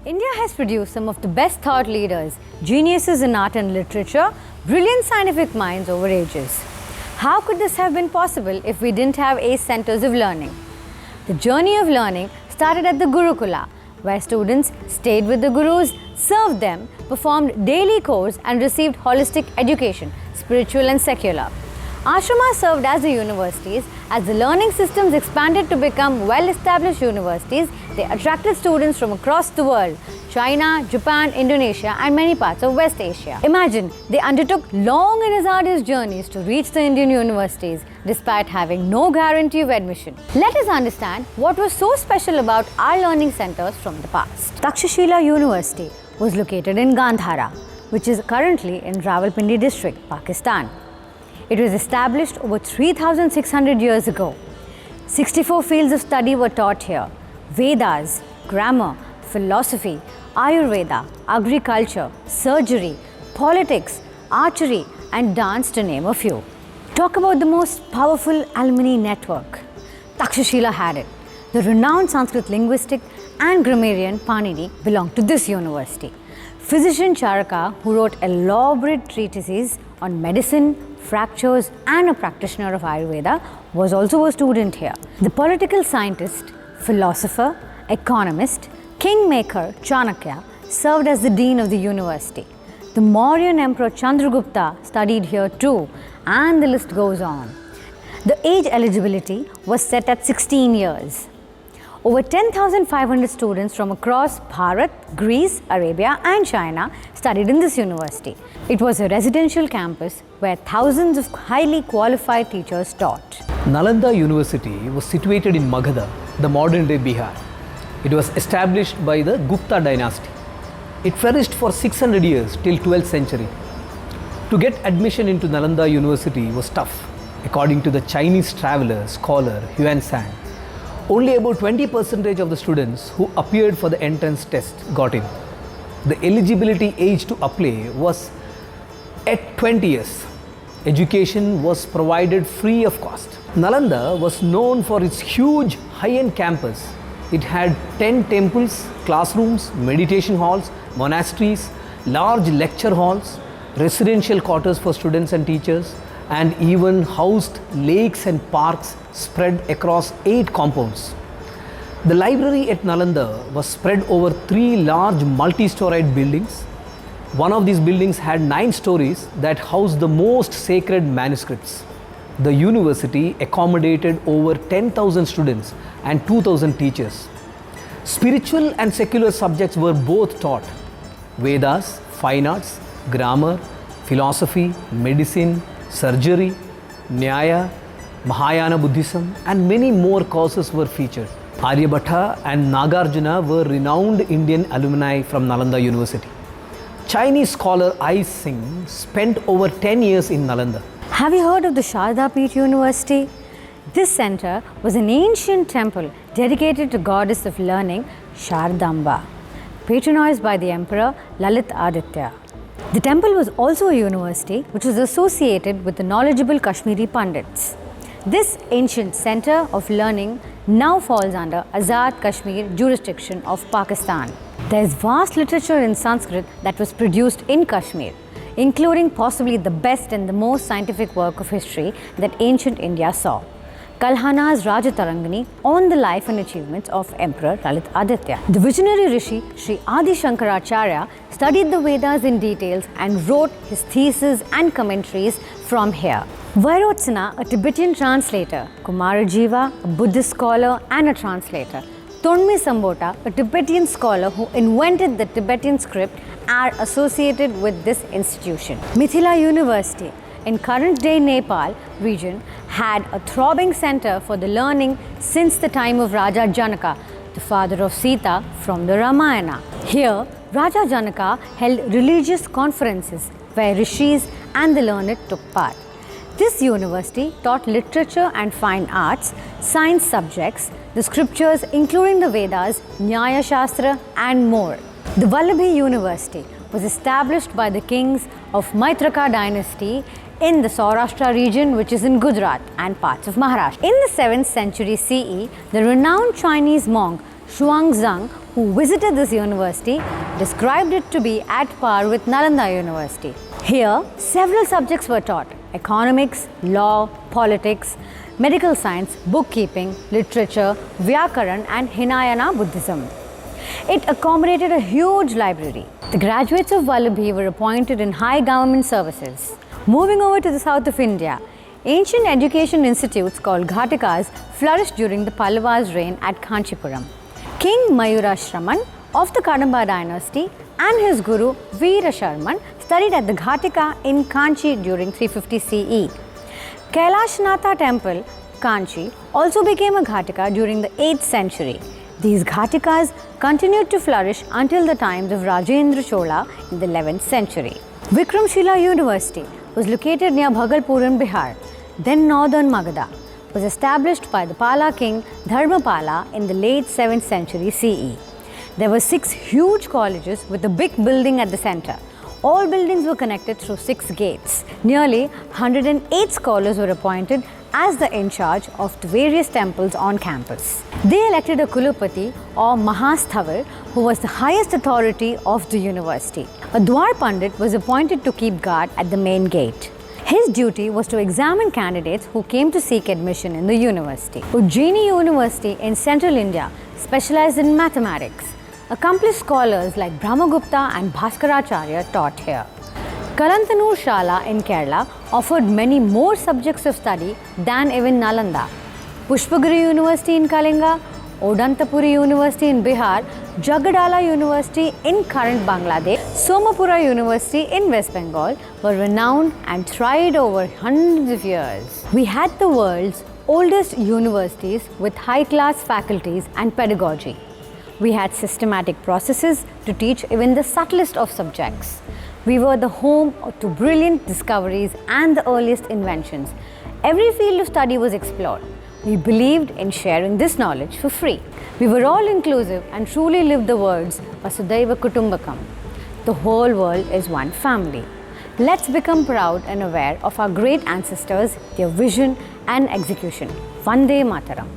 India has produced some of the best thought leaders, geniuses in art and literature, brilliant scientific minds over ages. How could this have been possible if we didn't have ace centers of learning? The journey of learning started at the Gurukula, where students stayed with the gurus, served them, performed daily chores and received holistic education, spiritual and secular. Ashramas served as the universities. As the learning systems expanded to become well-established universities, they attracted students from across the world, China, Japan, Indonesia and many parts of West Asia. Imagine, they undertook long and hazardous journeys to reach the Indian universities, despite having no guarantee of admission. Let us understand what was so special about our learning centers from the past. Takshashila University was located in Gandhara, which is currently in Rawalpindi district, Pakistan. It was established over 3,600 years ago. 64 fields of study were taught here: Vedas, grammar, philosophy, Ayurveda, agriculture, surgery, politics, archery, and dance, to name a few. Talk about the most powerful alumni network. Takshashila had it. The renowned Sanskrit linguistic and grammarian Panini belonged to this university. Physician Charaka, who wrote elaborate treatises on medicine, fractures, and a practitioner of Ayurveda, was also a student here. The political scientist, philosopher, economist, kingmaker Chanakya served as the dean of the university. The Mauryan Emperor Chandragupta studied here too, and the list goes on. The age eligibility was set at 16 years. Over 10,500 students from across Bharat, Greece, Arabia and China studied in this university. It was a residential campus where thousands of highly qualified teachers taught. Nalanda University was situated in Magadha, the modern-day Bihar. It was established by the Gupta dynasty. It flourished for 600 years till 12th century. To get admission into Nalanda University was tough, according to the Chinese traveler, scholar Yuan San. Only about 20% of the students who appeared for the entrance test got in. The eligibility age to apply was at 20 years. Education was provided free of cost. Nalanda was known for its huge high-end campus. It had 10 temples, classrooms, meditation halls, monasteries, large lecture halls, residential quarters for students and teachers, and even housed lakes and parks spread across 8 compounds. The library at Nalanda was spread over 3 large multi-storied buildings. One of these buildings had 9 stories that housed the most sacred manuscripts. The university accommodated over 10,000 students and 2,000 teachers. Spiritual and secular subjects were both taught: Vedas, fine arts, grammar, philosophy, medicine, surgery, Nyaya, Mahayana Buddhism, and many more courses were featured. Aryabhatta and Nagarjuna were renowned Indian alumni from Nalanda University. Chinese scholar I Singh spent over 10 years in Nalanda. Have you heard of the Sharadapeet University? This center was an ancient temple dedicated to goddess of learning, Sharadamba, patronized by the emperor Lalit Aditya. The temple was also a university which was associated with the knowledgeable Kashmiri Pandits. This ancient center of learning now falls under Azad Kashmir jurisdiction of Pakistan. There is vast literature in Sanskrit that was produced in Kashmir, including possibly the best and the most scientific work of history that ancient India saw, Kalhana's Rajatarangani on the life and achievements of Emperor Lalit Aditya. The visionary Rishi Sri Adi Shankaracharya studied the Vedas in details and wrote his theses and commentaries from here. Vairotsana, a Tibetan translator, Kumarajiva, a Buddhist scholar and a translator, Tonmi Sambota, a Tibetan scholar who invented the Tibetan script, are associated with this institution. Mithila University in current-day Nepal region had a throbbing center for the learning since the time of Raja Janaka, the father of Sita from the Ramayana. Here, Raja Janaka held religious conferences where rishis and the learned took part. This university taught literature and fine arts, science subjects, the scriptures including the Vedas, Nyaya Shastra and more. The Vallabhi University was established by the kings of Maitraka dynasty in the Saurashtra region, which is in Gujarat and parts of Maharashtra. In the 7th century CE, the renowned Chinese monk Xuanzang, who visited this university, described it to be at par with Nalanda University. Here, several subjects were taught: economics, law, politics, medical science, bookkeeping, literature, Vyakaran and Hinayana Buddhism. It accommodated a huge library. The graduates of Vallabhi were appointed in high government services. Moving over to the south of India, ancient education institutes called Ghatikas flourished during the Pallavas' reign at Kanchipuram. King Mayurashraman of the Kadamba dynasty and his guru Veerasharman studied at the Ghatika in Kanchi during 350 CE. Kailashanatha temple, Kanchi, also became a Ghatika during the 8th century. These Ghatikas continued to flourish until the times of Rajendra Chola in the 11th century. Vikramashila University was located near Bhagalpur in Bihar, then northern Magadha. Was established by the Pala king Dharmapala in the late 7th century CE. There were 6 huge colleges with a big building at the center. All buildings were connected through 6 gates. Nearly 108 scholars were appointed as the in charge of the various temples on campus. They elected a Kulapati or Mahasthavar, who was the highest authority of the university. A Dwar Pandit was appointed to keep guard at the main gate. His duty was to examine candidates who came to seek admission in the university. Ujjaini University in central India specialized in mathematics. Accomplished scholars like Brahmagupta and Bhaskaracharya taught here. Kalantanur Shala in Kerala offered many more subjects of study than even Nalanda. Pushpagiri University in Kalinga, Odantapuri University in Bihar, Jagadala University in current Bangladesh, Somapura University in West Bengal were renowned and thrived over hundreds of years. We had the world's oldest universities with high-class faculties and pedagogy. We had systematic processes to teach even the subtlest of subjects. We were the home to brilliant discoveries and the earliest inventions. Every field of study was explored. We believed in sharing this knowledge for free. We were all inclusive and truly lived the words Vasudhaiva Kutumbakam. The whole world is one family. Let's become proud and aware of our great ancestors, their vision and execution. Vande Mataram.